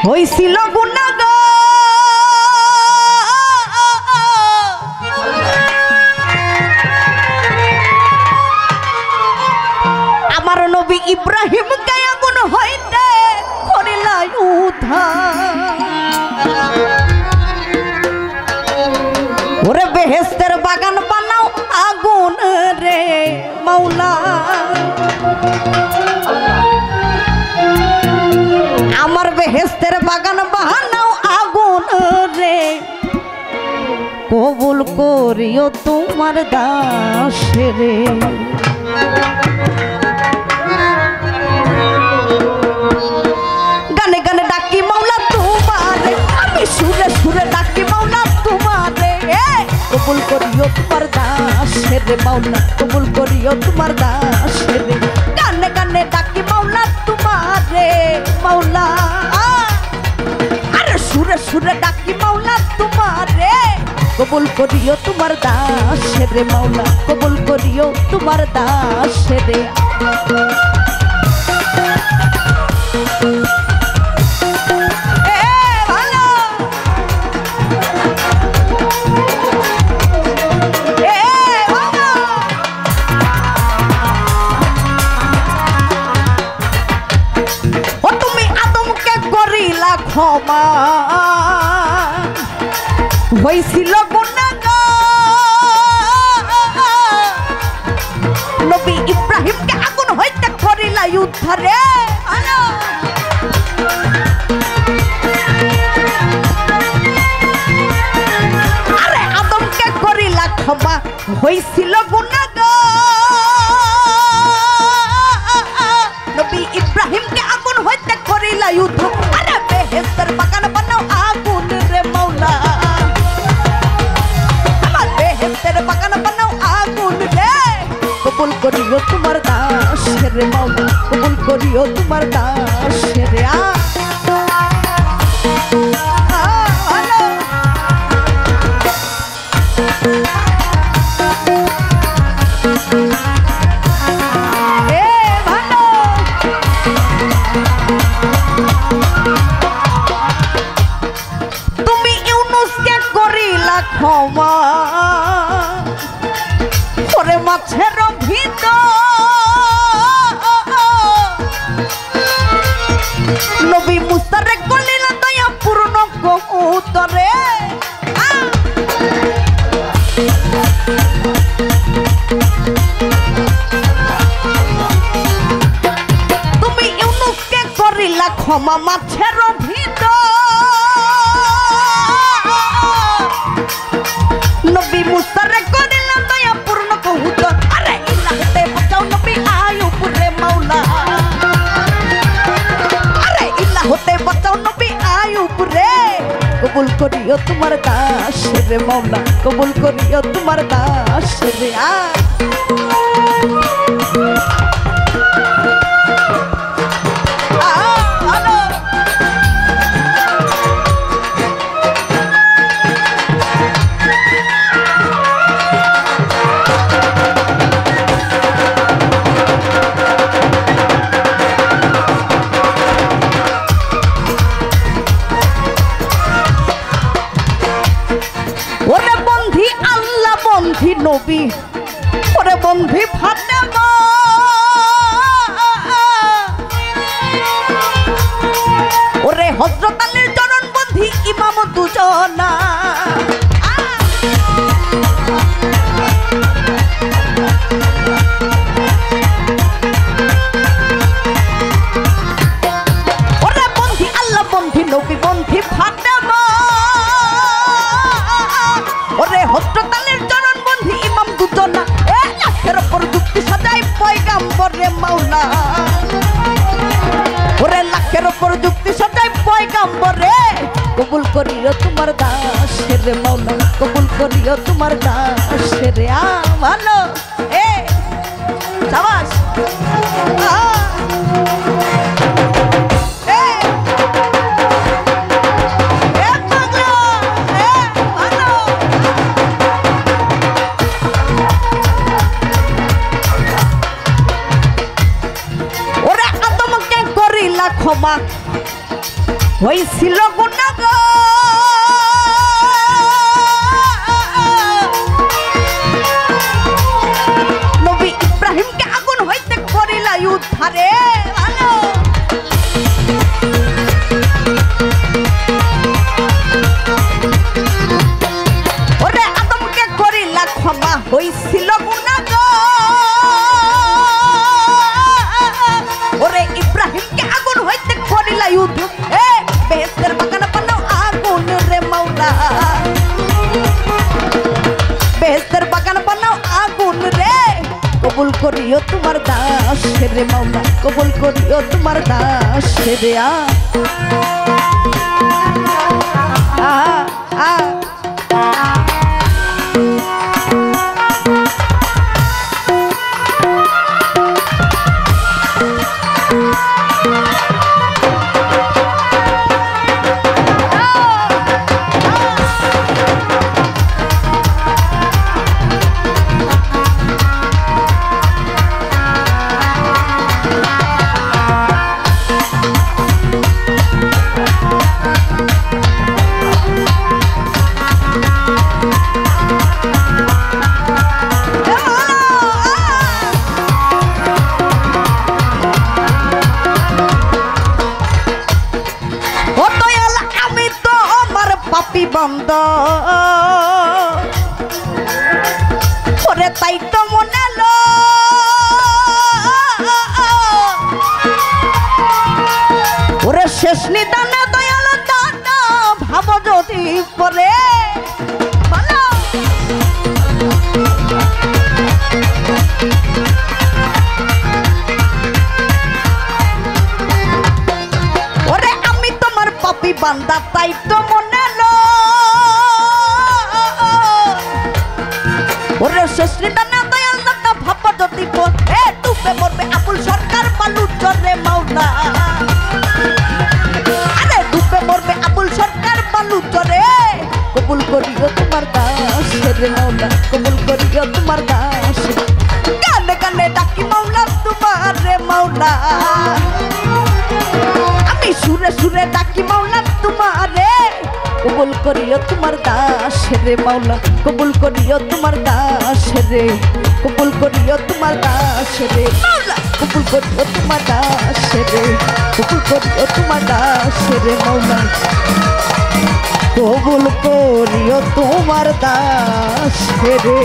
হইছিল গুনাহগার আমার নবী ইব্রাহিম কে আগুন হইতে করিলাই উদ্ধার ওরে বেহেশতের বাগান বানাও আগুন রে মাওলা আমার বেহেশতের বাগান বানাও আগুন রে কবুল করিও তোমার দাস রে গানে গানে ডাকি মাওলা তোমারে আমি সুরে সুরে ডাকি মাওলা তোমারে কবুল করিও তোমার দাস রে মাওলা কবুল করিও তোমার দাস রে গানে গানে ডাকি মাওলা তোমারে মাওলা আরে সুরে সুরে ডাকি মাওলা তোমারে কবুল করিও তোমার দাস রে মাওলা কবুল করিও তোমার দাস রে ক্ষমা হইছিল গুনাহগার নবী ইব্রাহিমকে আগুন হইতে করিলাই উদ্ধারে আরে আদমকে করিলা ক্ষমা হইছিল গুনাহগার নবী ইব্রাহিমকে আগুন হইতে করিলাই উদ্ধার বেহেশতের বাগান বানাও আগুন রে মাওলা আমার বেহেশতের বাগান বানাও আগুন রে কবুল করিও তোমার দাস রে মাওলা কবুল করিও তোমার দাস রে ক্ষমা ওরে মাছের ভিতর নবী মুসারে কলিলা দয়া পূর্ণ কবুতরে তুমি ইউনুসকে করিলা ক্ষমা মাছের ভিতর নবী মুসারে করিলা দয়া পূর্ণ কবুতর আরে ইলাহতে বাঁচাও নবী আয়ুব রে মাওলা আরে ইলাহতে বাঁচাও নবী আয়ুব রে কবুল করিও তোমার দাস রে মাওলা কবুল করিও তোমার দাস রে ওরে বন্ধি আল্লাহ বন্ধি নবী ওরে বন্ধি ফাতেমা ওরে হযরত আলীর চরণ বন্ধি ইমাম দুজনা ওরে বন্ধি আল্লাহ বন্ধি নবী বন্ধি ফাতেমা ওরে হযরত আলীর চরণ বন্ধি ইমাম দুজনা লাখের উপর যুক্তি সাজাই পয়গাম্বর রে মাওলা ওরে লাখের উপর যুক্তি সাজাই পয়গাম্বর রে কবুল করিও তোমার দাস রে মাওলা কবুল করিও তোমার দাস রে ভালো শাবাশ ক্ষমা হইছিল গুনাহ নবী ইব্রাহিমকে আগুন হইতে করিলা উদ্ধারে ভালো ওরে আদমকে করিলা ক্ষমা হইছিল গুনাহ ওরে ইব্রাহিমকে আগুন হইতে করিলা যুদ্ধ এ বেহেশতের বাগান বানাও আগুন রে মাওলা বেহেশতের বাগান বানাও আগুন রে কবুল করিও তোমার দাস রে মাওলা কবুল করিও তোমার দাস রে বন্ধ ওরে তাই তো মনে লো ওরে শেষ নিদানে দয়াল দাদা ভাব যদি পরে ভালো ওরে আমি তোমার পাপী বান্দা তাই তো মনে লো ওরে শেষরিদানা দয়াল দাদা ভাবা যদি এ ডুবে মরবে আবুল সরকার বালু চরে মাওলা আরে ডুবে মরবে আবুল সরকার বালু চরে কবুল করিও তোমার দাস রে মাওলা কবুল করিও তোমার দাস কানে কানে ডাকি মাওলা তোমার রে মাওলা আমি সুরে সুরে ডাকি মাওলা তোমার রে কবুল করিও তোমার দাস রে মাওলা কবুল করিও তোমার দাস রে কবুল করিও তোমার দাস রে মাওলা কবুল করিও তোমার দাস রে কবুল করিও তোমার দাস রে মাওলা কবুল করিও তোমার দাস রে